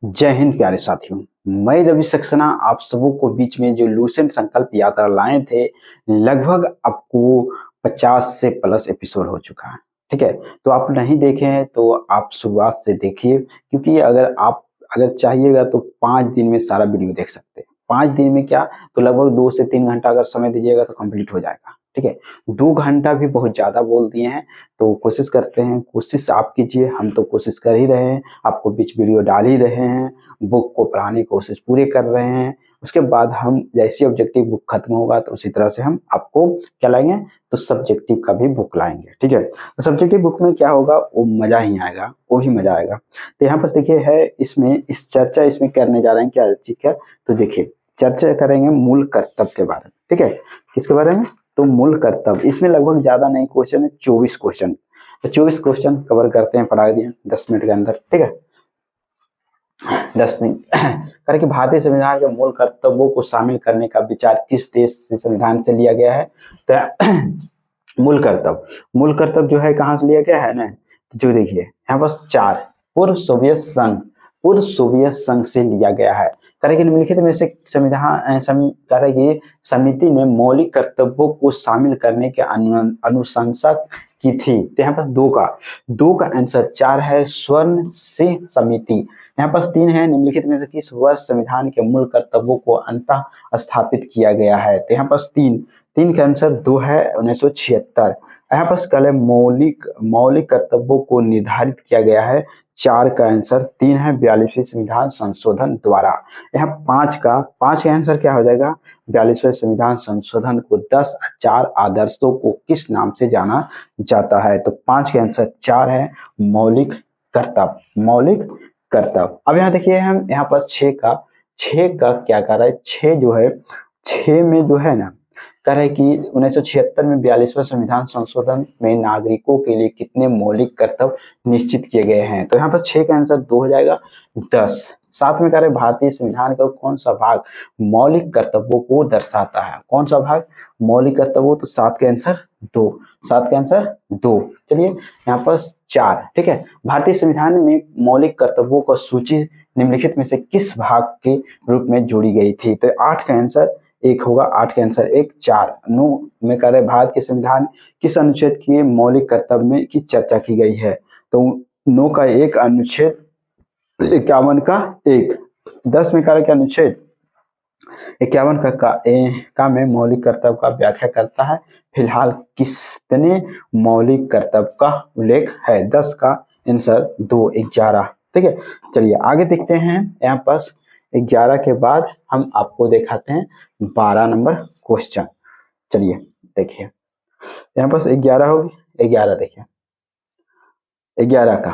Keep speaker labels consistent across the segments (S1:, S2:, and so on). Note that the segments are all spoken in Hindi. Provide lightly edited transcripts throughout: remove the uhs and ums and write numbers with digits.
S1: जय हिंद प्यारे साथियों। मैं रवि सक्सेना आप सबों को बीच में जो लूसेंट संकल्प यात्रा लाए थे, लगभग आपको 50 से प्लस एपिसोड हो चुका है। ठीक है, तो आप नहीं देखे हैं तो आप शुरुआत से देखिए, क्योंकि अगर चाहिएगा तो 5 दिन में सारा वीडियो देख सकते हैं। 5 दिन में क्या, तो लगभग 2 से 3 घंटा अगर समय दीजिएगा तो कंप्लीट हो जाएगा। ठीक है, 2 घंटा भी बहुत ज्यादा बोल दिए हैं, तो कोशिश करते हैं, कोशिश आप कीजिए, हम तो कोशिश कर ही रहे हैं, आपको बीच वीडियो डाल ही रहे हैं, बुक को पढ़ाने की कोशिश पूरे कर रहे हैं। उसके बाद हम जैसे ऑब्जेक्टिव बुक खत्म होगा तो उसी तरह से हम आपको क्या लाएंगे, तो सब्जेक्टिव का भी बुक लाएंगे। ठीक है, तो सब्जेक्टिव बुक में क्या होगा, वो मजा ही आएगा, वो ही मजा आएगा। तो यहाँ पर देखिए है, इसमें इस चर्चा इसमें करने जा रहे हैं क्या चीज का, तो देखिए चर्चा करेंगे मूल कर्तव्य के बारे में। ठीक है, किसके बारे में, तो मूल कर्तव्य। इसमें लगभग ज्यादा नहीं क्वेश्चन है, 24 क्वेश्चन। तो 24 क्वेश्चन कवर करते हैं, पढ़ा दिए 10 मिनट के अंदर। ठीक है, 10 नहीं कारण कि भारतीय संविधान के मूल कर्तव्यों को शामिल करने का विचार किस देश से संविधान से लिया गया है, तो मूल कर्तव्य जो है कहाँ से लिया गया है ना, जो देखिए यहाँ पर 4 पूर्व सोवियत संघ से लिया गया है। कार्य की निम्नलिखित में से कार्य की समिति ने मौलिक कर्तव्यों को शामिल करने के अनुशंसा की थी। तो यहाँ पर दो का आंसर 4 है, स्वर्ण सिंह समिति। यहाँ पर 3 है, निम्नलिखित में से किस वर्ष संविधान के मूल कर्तव्यों को अंतः स्थापित किया गया है, तो यहाँ पर 3 का आंसर 2 है, 1976। यहाँ पर कल है मौलिक कर्तव्यों को निर्धारित किया गया है, 4 का आंसर 3 है, 42वें संविधान संशोधन द्वारा। यहाँ 5 का आंसर क्या हो जाएगा, 42वें संविधान संशोधन को 10 4 आदर्शों को किस नाम से जाना जाता है, तो 5 के आंसर 4 है, मौलिक कर्तव्य। अब यहाँ देखिए हम यहाँ पर 6 का क्या कर रहा है, 6 जो है, 6 में जो है ना कह रहे कि 1976 में 42वें संविधान संशोधन में नागरिकों के लिए कितने मौलिक कर्तव्य निश्चित किए गए हैं, तो यहाँ पर 6 का आंसर 2 हो जाएगा, 10। साथ में कह रहे भारतीय संविधान का कौन सा भाग मौलिक कर्तव्यों को दर्शाता है, कौन सा भाग मौलिक कर्तव्यों, तो 7 का आंसर 2, 7 का आंसर 2। चलिए यहाँ पर 4। ठीक है, भारतीय संविधान में मौलिक कर्तव्यों का सूची निम्नलिखित में से किस भाग के रूप में जोड़ी गई थी, तो 8 का आंसर 1 होगा, 8 का आंसर 1। 4 9 में कह रहे भारत के संविधान किस अनुच्छेद की मौलिक कर्तव्य में की चर्चा की गई है, तो 9 का 1 अनुच्छेद 51 का 1। 10 में कह रहे अनुच्छेद 51 का में मौलिक कर्तव्य का व्याख्या करता है, फिलहाल किसने मौलिक कर्तव्य का उल्लेख है, 10 का आंसर 2, 11। ठीक है, चलिए आगे देखते हैं। यहाँ पर 11 के बाद हम आपको दिखाते हैं 12 नंबर क्वेश्चन। चलिए देखिए यहाँ पर 11 होगी, 11 देखिए 11 का,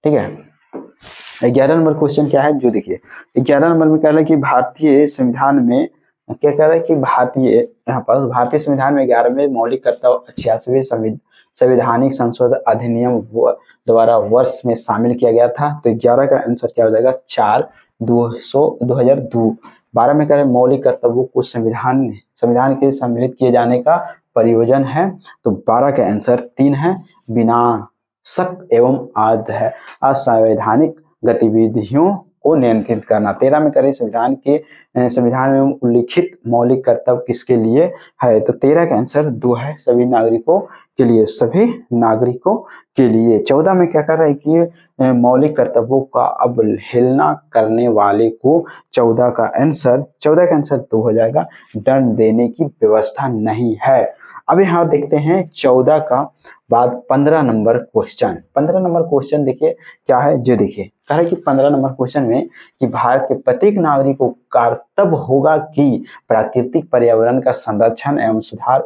S1: ठीक है, 11 नंबर क्वेश्चन क्या है, जो देखिए 11 नंबर में कह रहा है कि भारतीय संविधान में क्या कह रहा है कि भारतीय संविधान में 11वें मौलिक कर्तव्य 86वें संवैधानिक संशोधन अधिनियम द्वारा वर्ष में शामिल किया गया था, तो 11 का आंसर क्या हो जाएगा, 4/2002। 12 में कह रहे मौलिक कर्तव्यों को संविधान के सम्मिलित किए जाने का प्रयोजन है, तो 12 का आंसर 3 है, विनाशक एवं असंवैधानिक गतिविधियों को नियंत्रित करना। 13 में करें संविधान में उल्लिखित मौलिक कर्तव्य किसके लिए है, तो 13 का आंसर 2 है, सभी नागरिकों के लिए, सभी नागरिकों के लिए। 14 में क्या कर रहा है कि मौलिक कर्तव्यों का अवहेलना करने वाले को 14 का आंसर 2 हो जाएगा, दंड देने की व्यवस्था नहीं है। अब यहाँ देखते हैं 14 का बाद 15 नंबर क्वेश्चन। 15 नंबर क्वेश्चन देखिए क्या है, जो देखिए कह रहा है कि 15 नंबर क्वेश्चन में कि भारत के प्रत्येक नागरिक को कर्तव्य होगा कि प्राकृतिक पर्यावरण का संरक्षण एवं सुधार।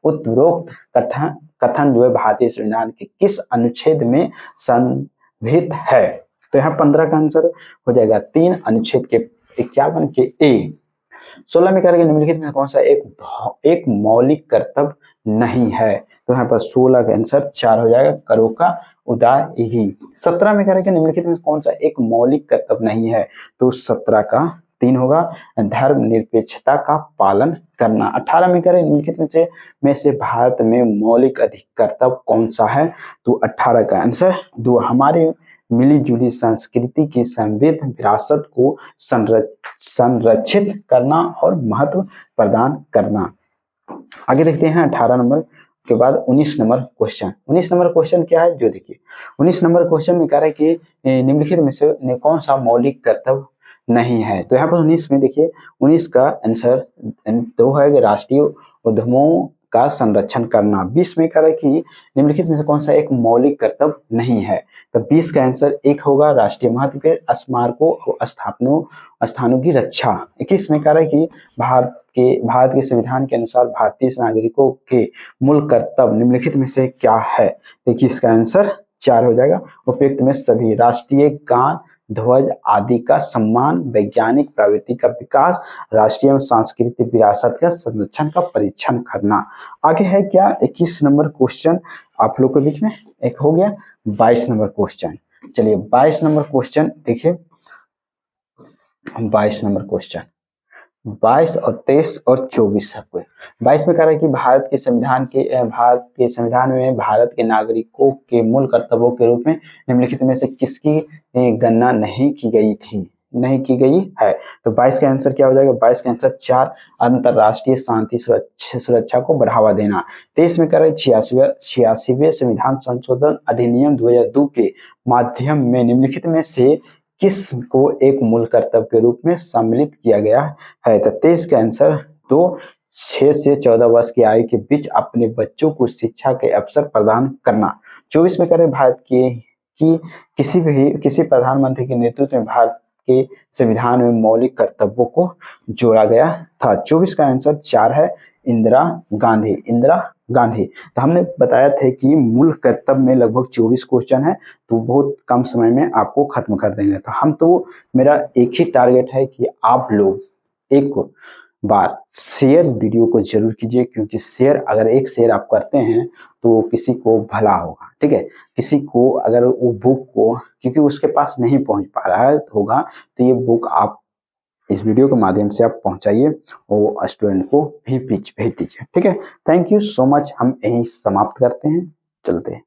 S1: उपरोक्त कथन जो है भारतीय संविधान के किस अनुच्छेद में संविहित है, तो यहाँ 15 का आंसर हो जाएगा 3, अनुच्छेद के 51 के ए। 16 में कह रहे निम्नलिखित में कौन सा एक मौलिक कर्तव्य नहीं है, तो यहाँ पर 16 का आंसर 4 हो जाएगा, करो का उदार ही। 17 में कह रहे निम्नलिखित में कौन सा एक मौलिक कर्तव्य नहीं है, तो 17 का 3 होगा, धर्म निरपेक्षता का पालन करना। 18 में कह रहे निम्नलिखित में से भारत में मौलिक अधिक कर्तव्य कौन सा है, तो 18 का आंसर 2। हमारे मिली जुली संस्कृति की समृद्ध विरासत को संरक्षित करना और महत्व प्रदान करना। आगे देखते हैं 18 नंबर के बाद 19 नंबर क्वेश्चन। 19 नंबर क्वेश्चन क्या है जो देखिए, 19 नंबर क्वेश्चन में कह रहा है कि निम्नलिखित में से कौन सा मौलिक कर्तव्य नहीं है। तो यहाँ पर 19 में देखिए, 19 का आंसर तो है कि राष्ट्रीय उद्यमों का संरक्षण करना। 20 में कह रहा है कि निम्नलिखित में से कौन सा एक मौलिक कर्तव्य नहीं है। तो 20 का आंसर एक होगा राष्ट्रीय महत्व के स्मारकों और स्थानों की रक्षा। 21 में कह रहा है कि भारत के संविधान के अनुसार भारतीय नागरिकों के मूल कर्तव्य निम्नलिखित में से क्या है। देखिए इसका आंसर 4 हो जाएगा। उपयुक्त में सभी राष्ट्रीय गान ध्वज आदि का सम्मान, वैज्ञानिक प्रवृत्ति का विकास, राष्ट्रीय एवं सांस्कृतिक विरासत का संरक्षण का परीक्षण करना। आगे है क्या 21 नंबर क्वेश्चन आप लोग के बीच में एक हो गया। 22 नंबर क्वेश्चन, चलिए 22 नंबर क्वेश्चन देखिए। 22 नंबर क्वेश्चन 22 और 23 और 24 सबको। 22 में कह रहा है कि भारत के संविधान में भारत के नागरिकों के मूल कर्तव्यों के रूप में निम्नलिखित में से किसकी गणना नहीं की गई है। तो 22 का आंसर क्या हो जाएगा। 22 का आंसर 4 अंतरराष्ट्रीय शांति सुरक्षा को बढ़ावा देना। 23 में कह रहा है 86वें संविधान संशोधन अधिनियम 2002 के माध्यम में निम्नलिखित में से किस को एक मूल कर्तव्य के रूप में सम्मिलित किया गया है। तो 23 का आंसर तो 6 से 14 वर्ष की आयु के बीच अपने बच्चों को शिक्षा के अवसर प्रदान करना। 24 में करें भारत की किसी प्रधानमंत्री के नेतृत्व में भारत के संविधान में मौलिक कर्तव्यों को जोड़ा गया था। 24 का आंसर 4 है इंदिरा गांधी। तो हमने बताया था कि मूल कर्तव्य में लगभग 24 क्वेश्चन है, तो बहुत कम समय में आपको खत्म कर देंगे। तो मेरा एक ही टारगेट है कि आप लोग एक बार शेयर वीडियो को जरूर कीजिए, क्योंकि अगर एक शेयर आप करते हैं तो किसी को भला होगा, ठीक है। किसी को अगर वो बुक को, क्योंकि उसके पास नहीं पहुंच पा रहा है होगा, तो ये बुक आप इस वीडियो के माध्यम से आप पहुंचाइए और स्टूडेंट को भी भेज दीजिए, ठीक है। Thank you so much. हम यहीं समाप्त करते हैं, चलते हैं।